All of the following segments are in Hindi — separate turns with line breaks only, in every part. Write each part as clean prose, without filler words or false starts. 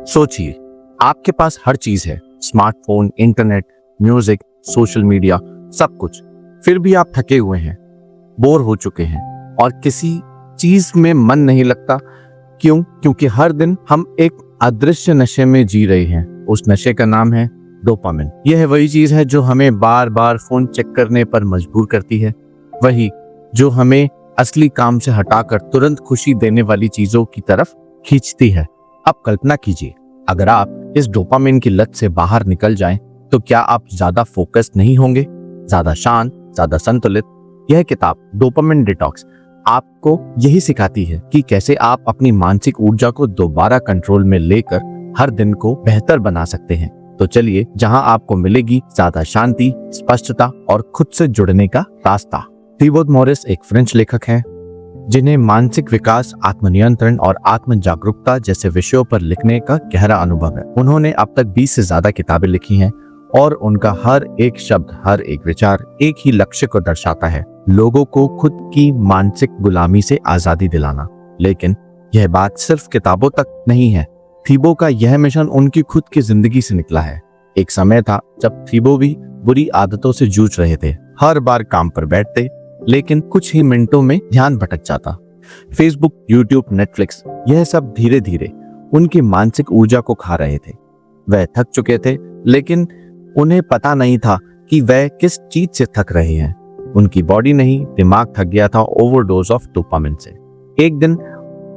सोचिए, आपके पास हर चीज है, smartphone, internet, music, social media, सब कुछ। फिर भी आप थके हुए हैं, बोर हो चुके हैं और किसी चीज में मन नहीं लगता। क्यों? क्योंकि हर दिन हम एक अदृश्य नशे में जी रहे हैं। उस नशे का नाम है डोपामिन। यह वही चीज है जो हमें बार बार फोन चेक करने पर मजबूर करती है, वही जो हमें असली काम से हटाकर तुरंत खुशी देने वाली चीजों की तरफ खींचती है। अब कल्पना कीजिए, अगर आप इस डोपामिन की लत से बाहर निकल जाएं, तो क्या आप ज्यादा फोकस्ड नहीं होंगे, ज्यादा शांत, ज्यादा संतुलित? यह किताब डोपामिन डिटॉक्स आपको यही सिखाती है कि कैसे आप अपनी मानसिक ऊर्जा को दोबारा कंट्रोल में लेकर हर दिन को बेहतर बना सकते हैं। तो चलिए, जहां आपको मिलेगी ज्यादा शांति, स्पष्टता और खुद से जुड़ने का रास्ता। थिबो मॉरिस एक फ्रेंच लेखक हैं जिन्हें मानसिक विकास, आत्मनियंत्रण और आत्म जागरूकता जैसे विषयों पर लिखने का गहरा अनुभव है। उन्होंने अब तक 20 से ज्यादा किताबें लिखी हैं और उनका हर एक शब्द, हर एक विचार एक ही लक्ष्य को दर्शाता है, लोगों को खुद की मानसिक गुलामी से आजादी दिलाना। लेकिन यह बात सिर्फ किताबों तक नहीं है। थिबो का यह मिशन उनकी खुद की जिंदगी से निकला है। एक समय था जब थिबो भी बुरी आदतों से जूझ रहे थे। हर बार काम पर बैठते, लेकिन कुछ ही मिनटों में ध्यान भटक जाता। फेसबुक, यूट्यूब, नेटफ्लिक्स, यह सब धीरे धीरे उनकी मानसिक ऊर्जा को खा रहे थे। वह थक चुके थे, लेकिन उन्हें पता नहीं था कि वह किस चीज से थक रहे हैं। उनकी बॉडी नहीं, दिमाग थक गया था ओवरडोज ऑफ डोपामिन से। एक दिन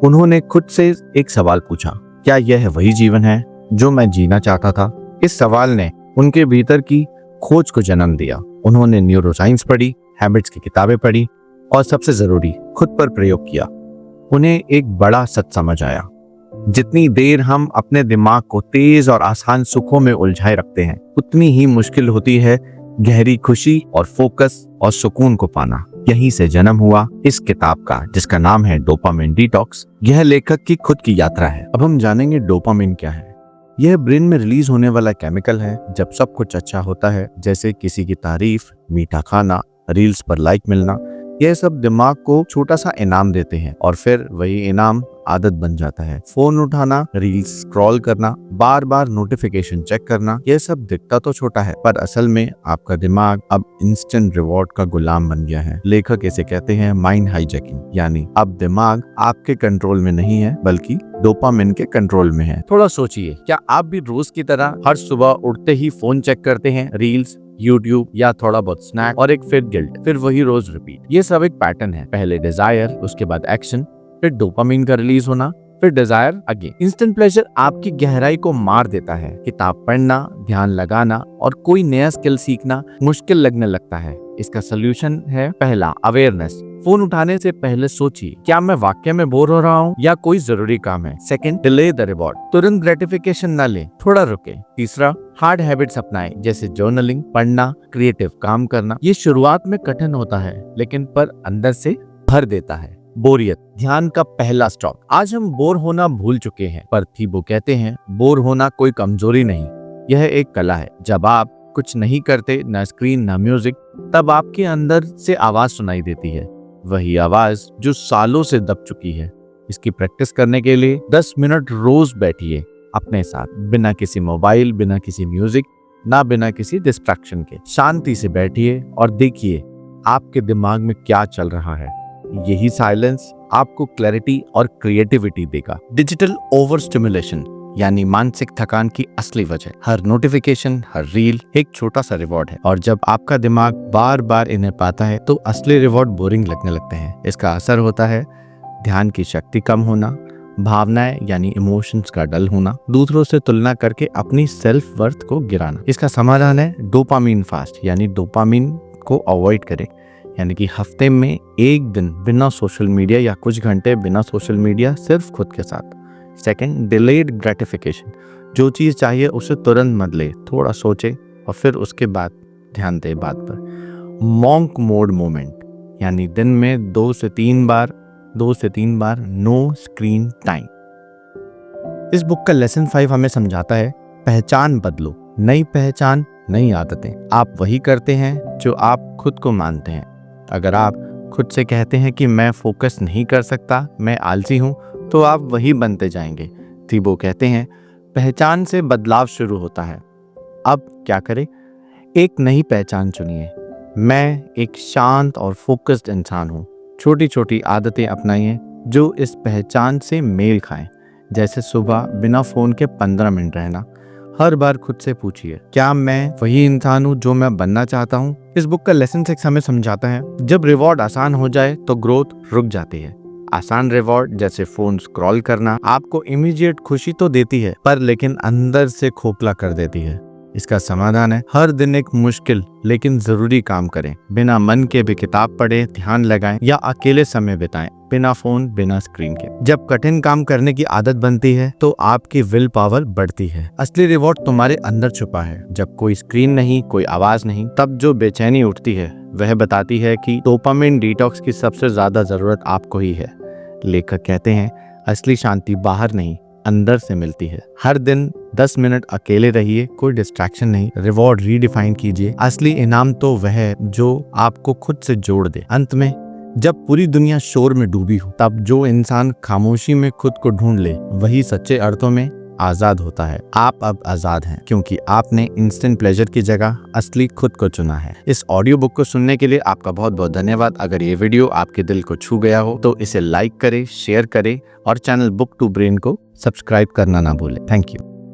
उन्होंने खुद से एक सवाल पूछा, क्या यह वही जीवन है जो मैं जीना चाहता था? इस सवाल ने उनके भीतर की खोज को जन्म दिया। उन्होंने न्यूरोसाइंस पढ़ी, हैबिट्स की किताबें पढ़ी और सबसे जरूरी, खुद पर प्रयोग किया। उन्हें एक बड़ा सच समझ आया, जितनी देर हम अपने दिमाग को तेज और आसान सुखों में उलझाए रखते हैं, उतनी ही मुश्किल होती है गहरी खुशी और फोकस और सुकून को पाना। यहीं से जन्म हुआ इस किताब का, जिसका नाम है डोपामिन डिटॉक्स। यह लेखक की खुद की यात्रा है। अब हम जानेंगे डोपामिन क्या है। यह ब्रेन में रिलीज होने वाला केमिकल है जब सब कुछ अच्छा होता है, जैसे किसी की तारीफ, मीठा खाना, रील्स पर लाइक मिलना। यह सब दिमाग को छोटा सा इनाम देते हैं और फिर वही इनाम आदत बन जाता है। फोन उठाना, रील्स स्क्रॉल करना, बार बार नोटिफिकेशन चेक करना, यह सब दिखता तो छोटा है, पर असल में आपका दिमाग अब इंस्टेंट रिवॉर्ड का गुलाम बन गया है। लेखक इसे कहते हैं माइंड हाईजैकिंग, यानी अब दिमाग आपके कंट्रोल में नहीं है, बल्कि डोपामिन के कंट्रोल में है। थोड़ा सोचिए, क्या आप भी रोज की तरह हर सुबह उठते ही फोन चेक करते हैं? रील्स, यूट्यूब या थोड़ा बहुत स्नैक और एक फिर गिल्ट, फिर वही रोज रिपीट। ये सब एक पैटर्न है। पहले डिजायर, उसके बाद एक्शन, फिर डोपामिन का रिलीज होना, फिर डिजायर अगेन। इंस्टेंट प्लेजर आपकी गहराई को मार देता है। किताब पढ़ना, ध्यान लगाना और कोई नया स्किल सीखना मुश्किल लगने लगता है। इसका सोल्यूशन है पहला, अवेयरनेस। फोन उठाने से पहले सोचिए, क्या मैं वाकई में बोर हो रहा हूँ या कोई जरूरी काम है? Second, delay the reward. तुरंत ग्रेटिफिकेशन न ले, थोड़ा रुके। तीसरा, हार्ड हैबिट्स अपनाएं, जैसे जर्नलिंग, पढ़ना, क्रिएटिव काम करना। ये शुरुआत में कठिन होता है, लेकिन पर अंदर से भर देता है। बोरियत, ध्यान का पहला स्टॉप। आज हम बोर होना भूल चुके हैं, पर थिबो कहते हैं बोर होना कोई कमजोरी नहीं, यह एक कला है। जब आप कुछ नहीं करते, ना स्क्रीन ना म्यूजिक, तब आपके अंदर से आवाज सुनाई देती है, वही आवाज जो सालों से दब चुकी है। इसकी प्रैक्टिस करने के लिए 10 मिनट रोज बैठिए अपने साथ, बिना किसी मोबाइल, बिना किसी म्यूजिक, ना बिना किसी डिस्ट्रैक्शन के। शांति से बैठिए और देखिए आपके दिमाग में क्या चल रहा है। यही साइलेंस आपको क्लैरिटी और क्रिएटिविटी देगा। डिजिटल ओवर स्टिमुलेशन, यानी मानसिक थकान की असली वजह। हर नोटिफिकेशन, हर रील एक छोटा सा रिवॉर्ड है, और जब आपका दिमाग बार बार इन्हें पाता है तो असली रिवॉर्ड बोरिंग लगने लगते हैं। इसका असर होता है ध्यान की शक्ति कम होना, भावनाएं यानी इमोशंस का डल होना, दूसरों से तुलना करके अपनी सेल्फ वर्थ को गिराना। इसका समाधान है डोपामिन फास्ट, यानी डोपामिन को अवॉइड करें, यानी कि हफ्ते में एक दिन बिना सोशल मीडिया या कुछ घंटे बिना सोशल मीडिया, सिर्फ खुद के साथ। Second, delayed gratification. जो चीज़ चाहिए उसे तुरंत मत ले, थोड़ा सोचे और फिर उसके बाद ध्यान दे बात पर। मॉन्क मोड मोमेंट, यानी दिन में 2 से 3 बार नो स्क्रीन टाइम। इस बुक का लेसन 5 हमें समझाता है, पहचान बदलो। नई पहचान, नई आदतें। आप वही करते हैं जो आप खुद को मानते हैं। अगर आप खुद से कहते हैं कि मैं फोकस नहीं कर सकता, मैं आलसी हूँ, तो आप वही बनते जाएंगे। थिबो कहते हैं पहचान से बदलाव शुरू होता है। अब क्या करें? एक नई पहचान चुनिए। मैं एक शांत और फोकस्ड इंसान हूँ। छोटी छोटी आदतें अपनाइए जो इस पहचान से मेल खाएं। जैसे सुबह बिना फोन के 15 मिनट रहना। हर बार खुद से पूछिए, क्या मैं वही इंसान हूँ जो मैं बनना चाहता हूँ? इस बुक का लेसन 6 हमें समझाता है, जब रिवॉर्ड आसान हो जाए तो ग्रोथ रुक जाती है। आसान रिवॉर्ड जैसे फोन स्क्रॉल करना आपको इमीडिएट खुशी तो देती है, पर लेकिन अंदर से खोखला कर देती है। इसका समाधान है, हर दिन एक मुश्किल लेकिन जरूरी काम करें। बिना मन के भी किताब पढ़ें, ध्यान लगाएं या अकेले समय बिताएं, बिना फोन बिना स्क्रीन के। जब कठिन काम करने की आदत बनती है तो आपकी विल पावर बढ़ती है। असली रिवॉर्ड तुम्हारे अंदर छुपा है। जब कोई स्क्रीन नहीं, कोई आवाज नहीं, तब जो बेचैनी उठती है वह बताती है कि डोपामिन डिटॉक्स की सबसे ज्यादा जरूरत आपको ही है। लेखक कहते हैं, असली शांति बाहर नहीं, अंदर से मिलती है। हर दिन 10 मिनट अकेले रहिए, कोई डिस्ट्रैक्शन नहीं। रिवॉर्ड रीडिफाइन कीजिए। असली इनाम तो वह है जो आपको खुद से जोड़ दे। अंत में, जब पूरी दुनिया शोर में डूबी हो, तब जो इंसान खामोशी में खुद को ढूंढ ले वही सच्चे अर्थों में आजाद होता है। आप अब आजाद हैं क्योंकि आपने इंस्टेंट प्लेजर की जगह असली खुद को चुना है। इस ऑडियो बुक को सुनने के लिए आपका बहुत बहुत धन्यवाद। अगर ये वीडियो आपके दिल को छू गया हो तो इसे लाइक करें, शेयर करें और चैनल बुक टू ब्रेन को सब्सक्राइब करना ना भूलें। Thank you.